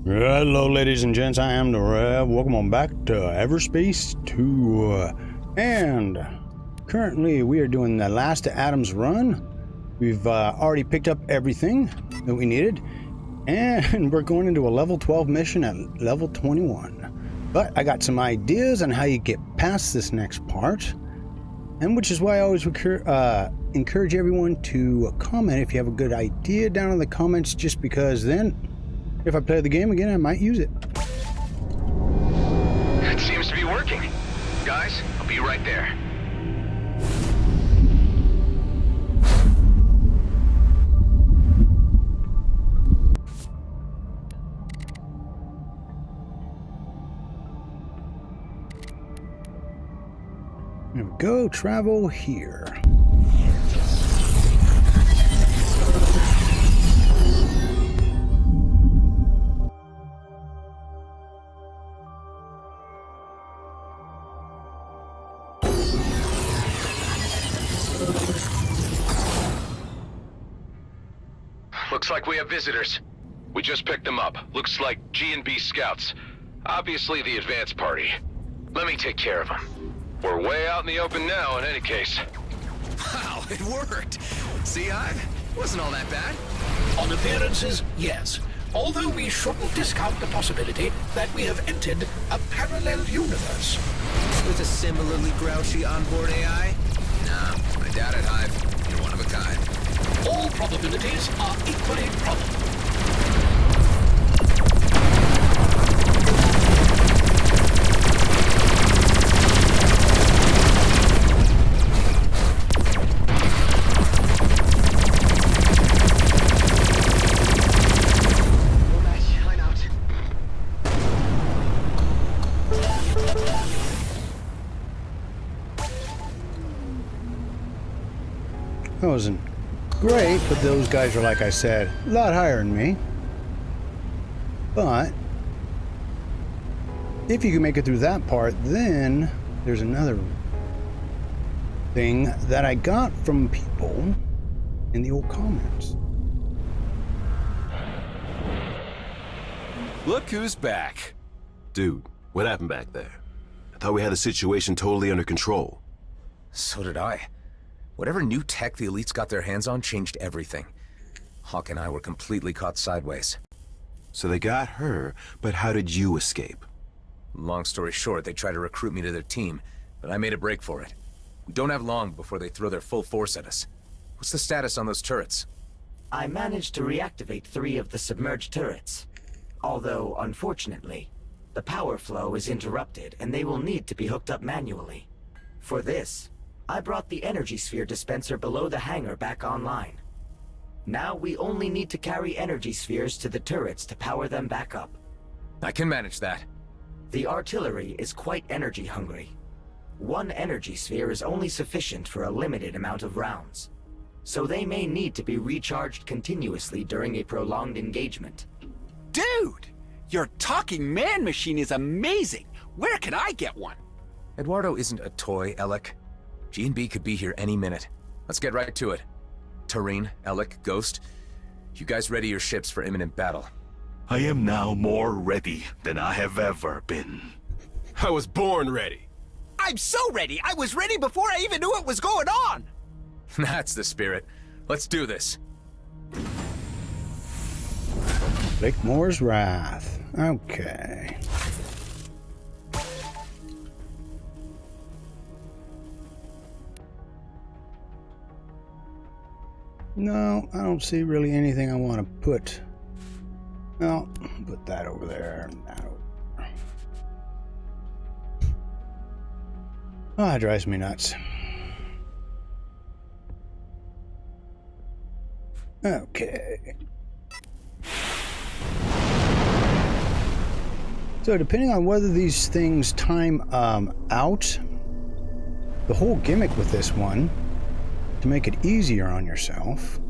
Hello ladies and gents, I am the Rev. Welcome on back to Everspace 2. And currently we are doing the last Adams run. We've already picked up everything that we needed. And we're going into a level 12 mission at level 21. But I got some ideas on how you get past this next part. And which is why I always encourage everyone to comment if you have a good idea down in the comments, just because then if I play the game again, I might use it. It seems to be working. Guys, I'll be right there. There we go, travel here. Looks like we have visitors. We just picked them up. Looks like G&B scouts. Obviously the advance party. Let me take care of them. We're way out in the open now in any case. Wow, it worked! See, wasn't all that bad. On appearances, yes. Although we shouldn't discount the possibility that we have entered a parallel universe. With a similarly grouchy onboard AI? Nah, I doubt it, Hive. You're one of a kind. All probabilities are equally probable. That wasn't great, but those guys are, like I said, a lot higher than me. But if you can make it through that part, then there's another thing that I got from people in the old comments. Look who's back. Dude, what happened back there? I thought we had the situation totally under control. So did I. Whatever new tech the elites got their hands on changed everything. Hawk and I were completely caught sideways. So they got her, but how did you escape? Long story short, they tried to recruit me to their team, but I made a break for it. We don't have long before they throw their full force at us. What's the status on those turrets? I managed to reactivate 3 of the submerged turrets. Although, unfortunately, the power flow is interrupted and they will need to be hooked up manually. For this, I brought the energy sphere dispenser below the hangar back online. Now we only need to carry energy spheres to the turrets to power them back up. I can manage that. The artillery is quite energy hungry. 1 energy sphere is only sufficient for a limited amount of rounds, so they may need to be recharged continuously during a prolonged engagement. Dude! Your talking man machine is amazing! Where can I get one? Eduardo isn't a toy, Alec. G&B could be here any minute. Let's get right to it. Tareen, Alec, Ghost, you guys ready your ships for imminent battle? I am now more ready than I have ever been. I was born ready. I'm so ready! I was ready before I even knew what was going on! That's the spirit. Let's do this. Blakemore's Wrath. Okay. No, I don't see really anything I want to put. No, put that over there. That over. Oh, it drives me nuts. Okay. So depending on whether these things time out, the whole gimmick with this one, to make it easier on yourself,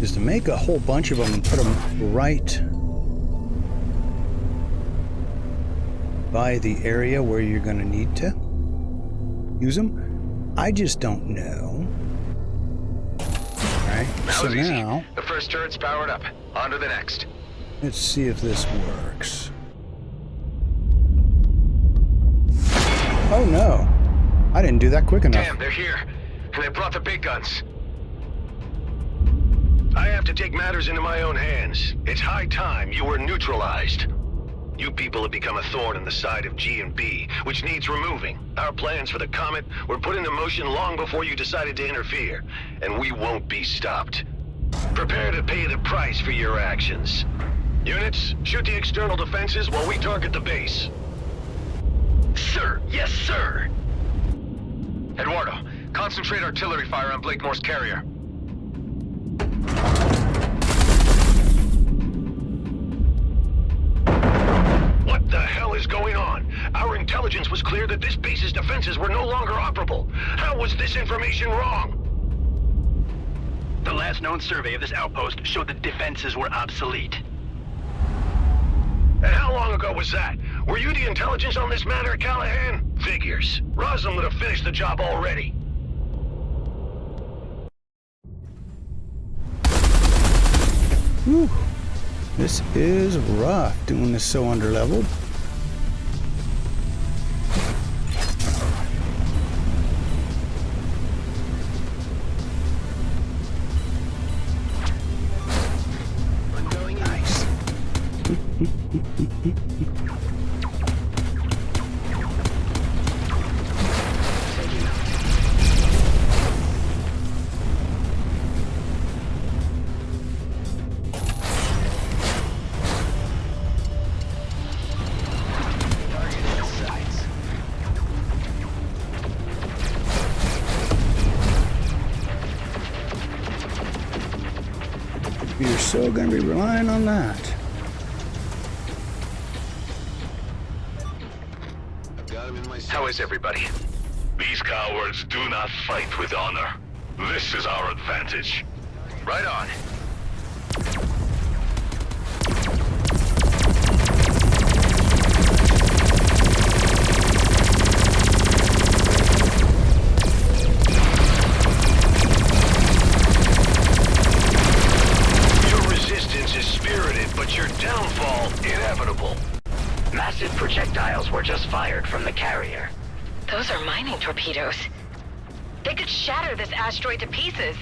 is to make a whole bunch of them and put them right by the area where you're going to need to use them. I just don't know. Alright, That so was easy. now... The first turret's powered up. On to the next. Let's see if this works. Oh no! I didn't do that quick enough. Damn, they're here. And they brought the big guns. I have to take matters into my own hands. It's high time you were neutralized. You people have become a thorn in the side of G&B, which needs removing. Our plans for the Comet were put into motion long before you decided to interfere, and we won't be stopped. Prepare to pay the price for your actions. Units, shoot the external defenses while we target the base. Sir, yes, sir. Eduardo, concentrate artillery fire on Blakemore's carrier. What the hell is going on? Our intelligence was clear that this base's defenses were no longer operable. How was this information wrong? The last known survey of this outpost showed the defenses were obsolete. And how long ago was that? Were you the intelligence on this matter, Callahan? Figures. Roslin would have finished the job already. Whew. This is rough, doing this so underleveled. Nice. You're so gonna be relying on that. How is everybody? These cowards do not fight with honor. This is our advantage. Right on. Your resistance is spirited, but your downfall inevitable. Massive projectiles were just fired from the carrier. Those are mining torpedoes. They could shatter this asteroid to pieces.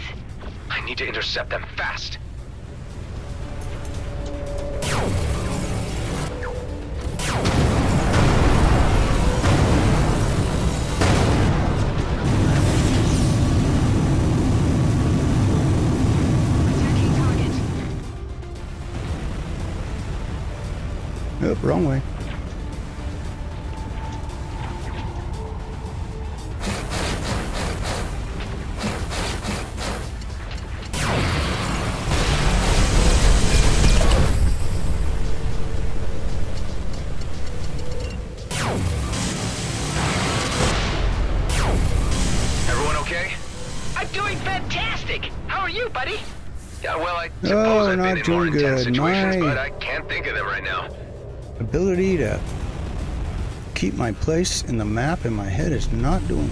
I need to intercept them fast. Attacking target. Oh, wrong way. Everyone okay? I'm doing fantastic! How are you, buddy? Yeah, well, I suppose I've not been in more doing intense good. situations, My- but I can't think of them right now. Ability to keep my place in the map in my head is not doing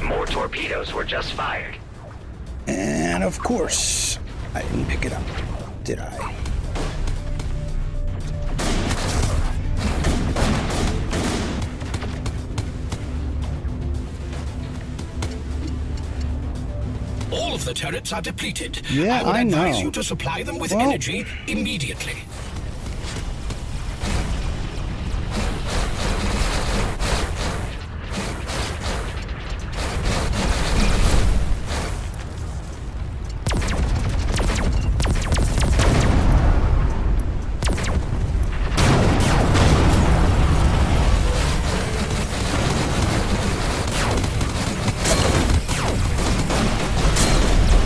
well. More torpedoes were just fired. And of course, I didn't pick it up, did I? All of the turrets are depleted. Yeah, I would I advise know. you to supply them with Well- energy immediately.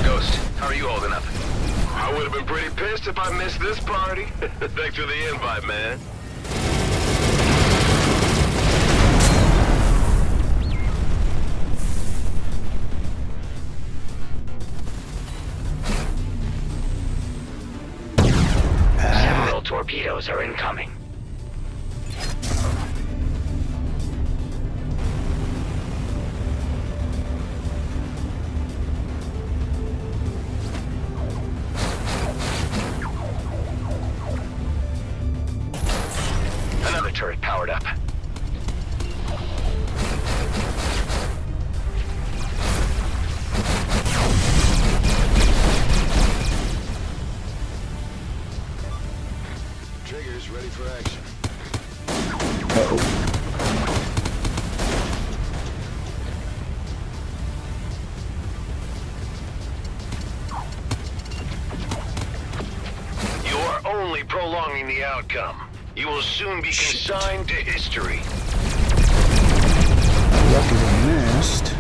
Ghost, how are you holding up? I would have been pretty pissed if I missed this party. Thanks for the invite, man. Several torpedoes are incoming. for action. Uh-oh. You're only prolonging the outcome. You will soon be consigned to history. Lucky we missed.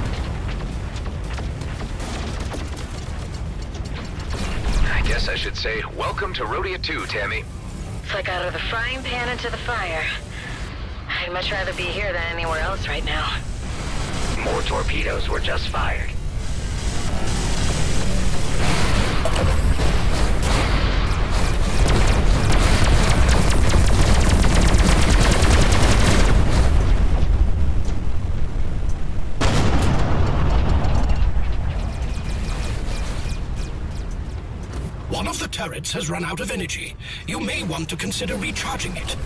I guess I should say, welcome to Radeon 2, Tammy. It's like out of the frying pan into the fire. I'd much rather be here than anywhere else right now. More torpedoes were just fired. One of the turrets has run out of energy. You may want to consider recharging it.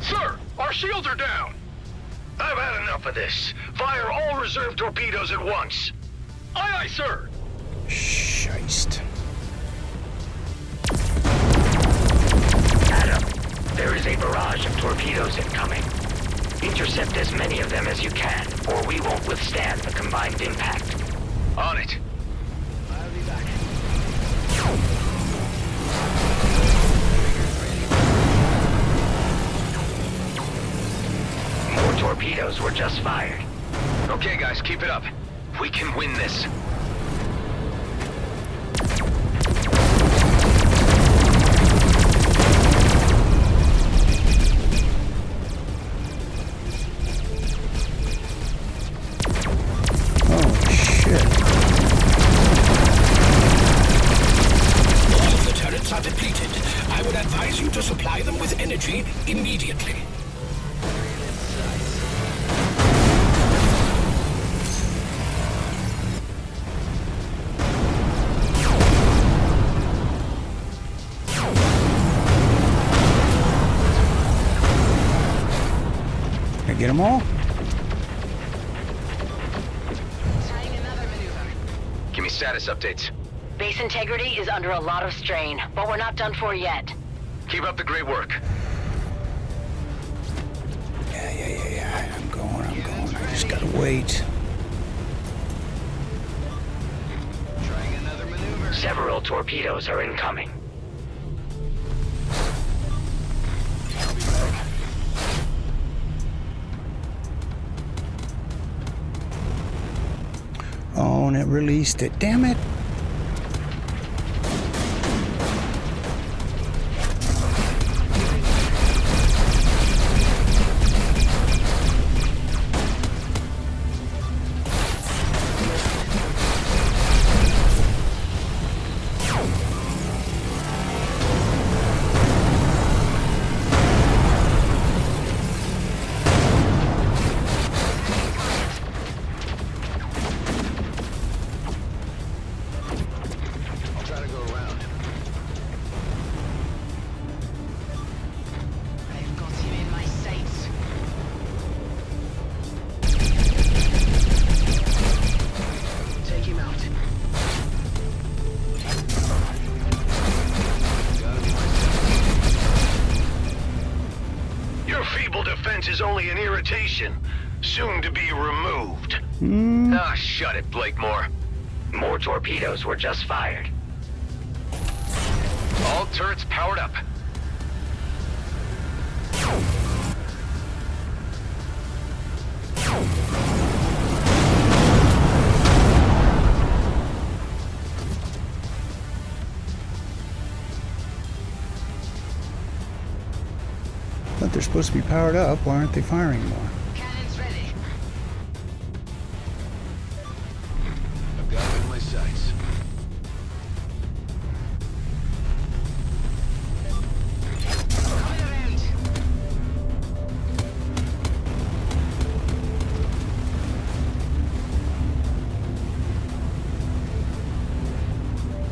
Sir, our shields are down. I've had enough of this. Fire all reserve torpedoes at once. Aye, aye, sir. Scheist. Adam, there is a barrage of torpedoes incoming. Intercept as many of them as you can, or we won't withstand the combined impact. On it. More torpedoes were just fired. Okay, guys, keep it up. We can win this. Oh, shit. All of the turrets are depleted. I would advise you to supply them with energy immediately. Can I get them all? Give me status updates. Base integrity is under a lot of strain, but we're not done for yet. Keep up the great work. Yeah. I'm going. I just gotta wait. Several torpedoes are incoming. Oh, and it released it. Damn it. Is only an irritation, soon to be removed. Ah, shut it, Blakemore. More torpedoes were just fired. All turrets powered up. But they're supposed to be powered up. Why aren't they firing more? Cannons ready. I've got it in my sights.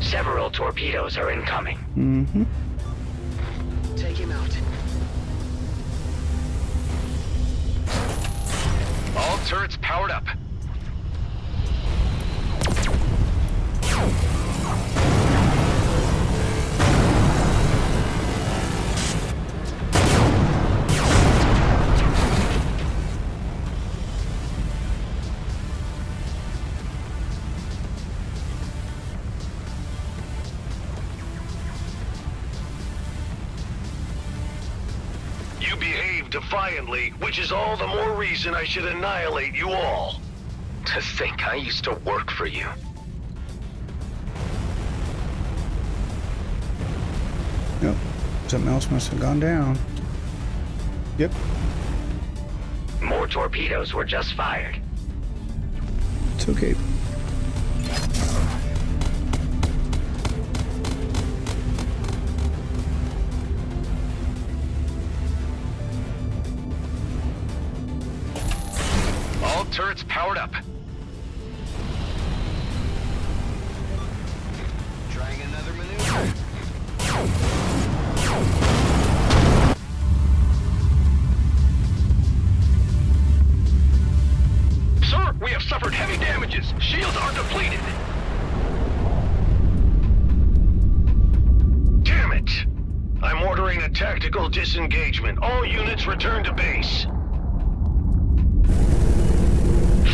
Several torpedoes are incoming. Mm-hmm. Take him out. All turrets powered up. behave defiantly, which is all the more reason I should annihilate you all. To think I used to work for you. Yep. Something else must have gone down. Yep. More torpedoes were just fired. It's okay. All turrets powered up. Trying another maneuver. Sir, we have suffered heavy damages. Shields are depleted. Damn it! I'm ordering a tactical disengagement. All units return to base.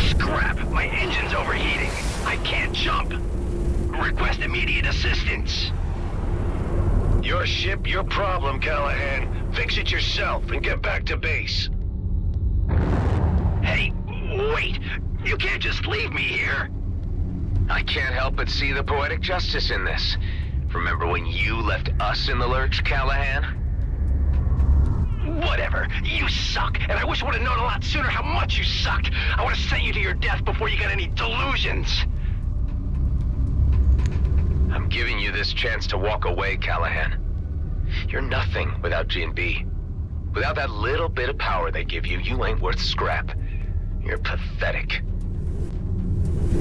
Scrap! My engine's overheating. I can't jump. Request immediate assistance. Your ship, your problem, Callahan. Fix it yourself and get back to base. Hey, wait! You can't just leave me here! I can't help but see the poetic justice in this. Remember when you left us in the lurch, Callahan? Whatever. You suck, and I wish I would have known a lot sooner how much you sucked. I would have sent you to your death before you got any delusions. I'm giving you this chance to walk away, Callahan. You're nothing without G&B. Without that little bit of power they give you, you ain't worth scrap. You're pathetic.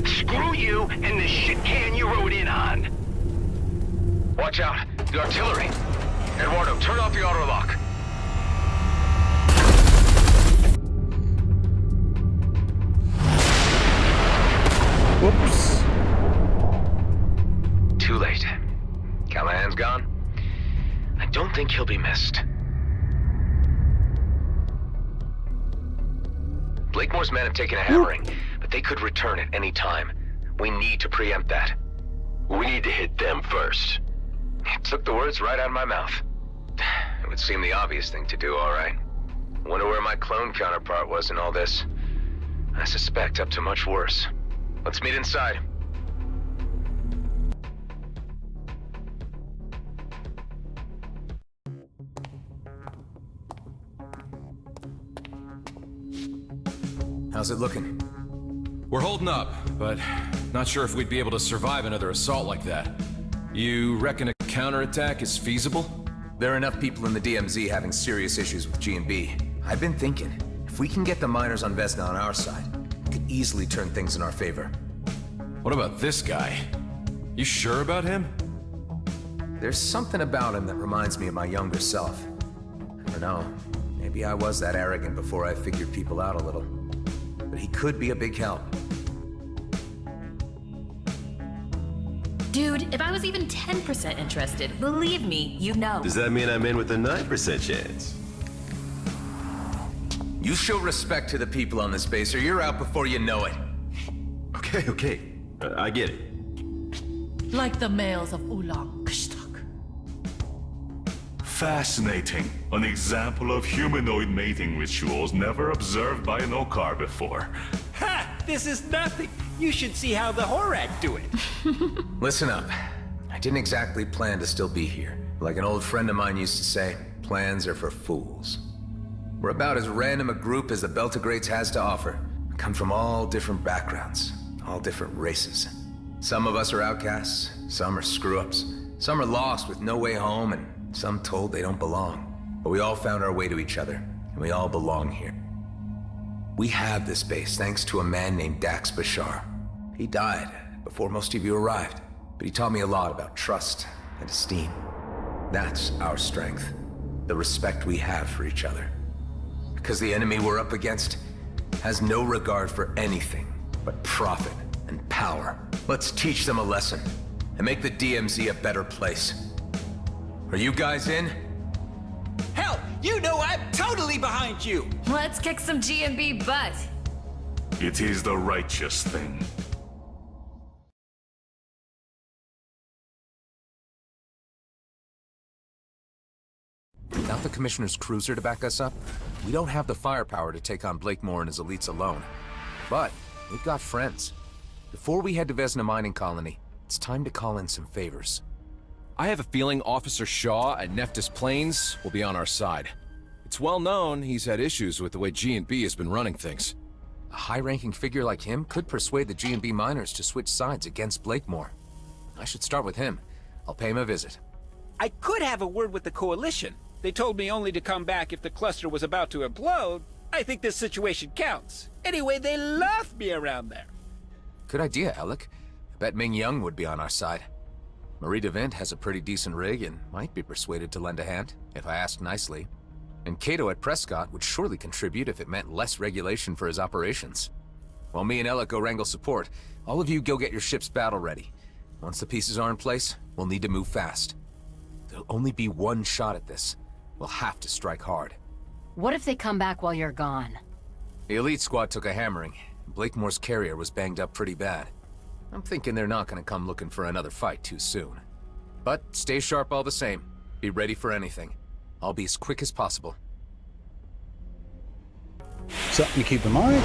Screw you and the shit can you rode in on. Watch out, the artillery. Eduardo, turn off the auto lock. Whoops. Too late. Callahan's gone. I don't think he'll be missed. Blakemore's men have taken a hammering, but they could return at any time. We need to preempt that. We need to hit them first. It took the words right out of my mouth. It would seem the obvious thing to do, all right. Wonder where my clone counterpart was in all this. I suspect up to much worse. Let's meet inside. How's it looking? We're holding up, but not sure if we'd be able to survive another assault like that. You reckon a counterattack is feasible? There are enough people in the DMZ having serious issues with G&B. I've been thinking, if we can get the miners on Vesna on our side, we could easily turn things in our favor. What about this guy? You sure about him? There's something about him that reminds me of my younger self. I don't know, maybe I was that arrogant before I figured people out a little. But he could be a big help. Dude, if I was even 10% interested, believe me, you'd know. Does that mean I'm in with a 9% chance? You show respect to the people on this base or you're out before you know it. Okay. I get it. Like the males of Ulang Kshtak. Fascinating. An example of humanoid mating rituals never observed by an Okar before. Ha! This is nothing. You should see how the Horak do it. Listen up. I didn't exactly plan to still be here. Like an old friend of mine used to say, plans are for fools. We're about as random a group as the Beltagrades has to offer. We come from all different backgrounds, all different races. Some of us are outcasts, some are screw-ups, some are lost with no way home, and some told they don't belong. But we all found our way to each other, and we all belong here. We have this base thanks to a man named Dax Bashar. He died before most of you arrived, but he taught me a lot about trust and esteem. That's our strength, the respect we have for each other. Because the enemy we're up against has no regard for anything but profit and power. Let's teach them a lesson and make the DMZ a better place. Are you guys in? Hell, you know I'm totally behind you! Let's kick some G&B butt. It is the righteous thing. Without the Commissioner's cruiser to back us up, we don't have the firepower to take on Blakemore and his elites alone. But we've got friends. Before we head to Vesna Mining Colony, it's time to call in some favors. I have a feeling Officer Shaw at Nephthys Plains will be on our side. It's well known he's had issues with the way G&B has been running things. A high-ranking figure like him could persuade the G&B miners to switch sides against Blakemore. I should start with him. I'll pay him a visit. I could have a word with the Coalition. They told me only to come back if the cluster was about to implode. I think this situation counts. Anyway, they love me around there. Good idea, Alec. I bet Ming Young would be on our side. Marie DeVint has a pretty decent rig and might be persuaded to lend a hand, if I ask nicely. And Cato at Prescott would surely contribute if it meant less regulation for his operations. While me and Alec go wrangle support, all of you go get your ship's battle ready. Once the pieces are in place, we'll need to move fast. There'll only be one shot at this. We'll have to strike hard. What if they come back while you're gone? The elite squad took a hammering. Blakemore's carrier was banged up pretty bad. I'm thinking they're not gonna come looking for another fight too soon. But stay sharp all the same. Be ready for anything. I'll be as quick as possible. Something to keep in mind.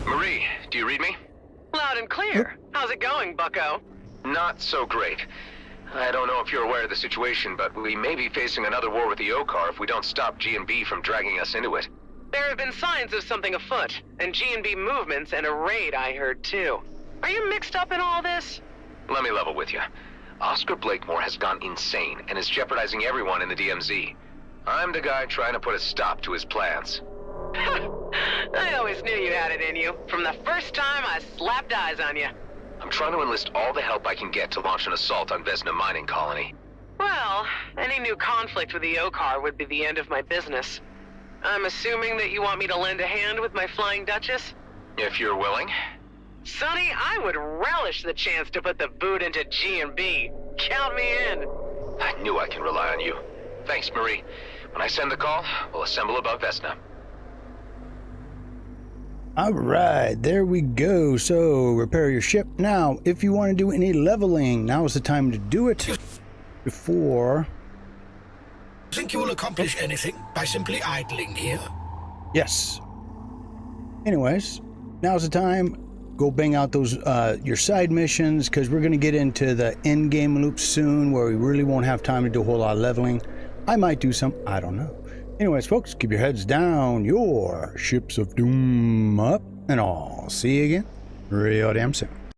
Marie, do you read me? Loud and clear. How's it going, bucko? Not so great. I don't know if you're aware of the situation, but we may be facing another war with the O-Car if we don't stop G&B from dragging us into it. There have been signs of something afoot, and G&B movements and a raid I heard too. Are you mixed up in all this? Let me level with you. Oscar Blakemore has gone insane and is jeopardizing everyone in the DMZ. I'm the guy trying to put a stop to his plans. I always knew you had it in you, from the first time I slapped eyes on you. I'm trying to enlist all the help I can get to launch an assault on Vesna Mining Colony. Well, any new conflict with the O-Car would be the end of my business. I'm assuming that you want me to lend a hand with my Flying Duchess? If you're willing. Sonny, I would relish the chance to put the boot into G&B. Count me in. I knew I can rely on you. Thanks, Marie. When I send the call, we'll assemble above Vesna. All right, there we go. So repair your ship. Now, if you want to do any leveling, now is the time to do it before... Think you will accomplish anything by simply idling here? Yes. Anyways, now's the time. Go bang out those your side missions, because we're going to get into the end game loop soon where we really won't have time to do a whole lot of leveling. I might do some, I don't know. Anyways, folks, keep your heads down, your ships of doom up, and I'll see you again real damn soon.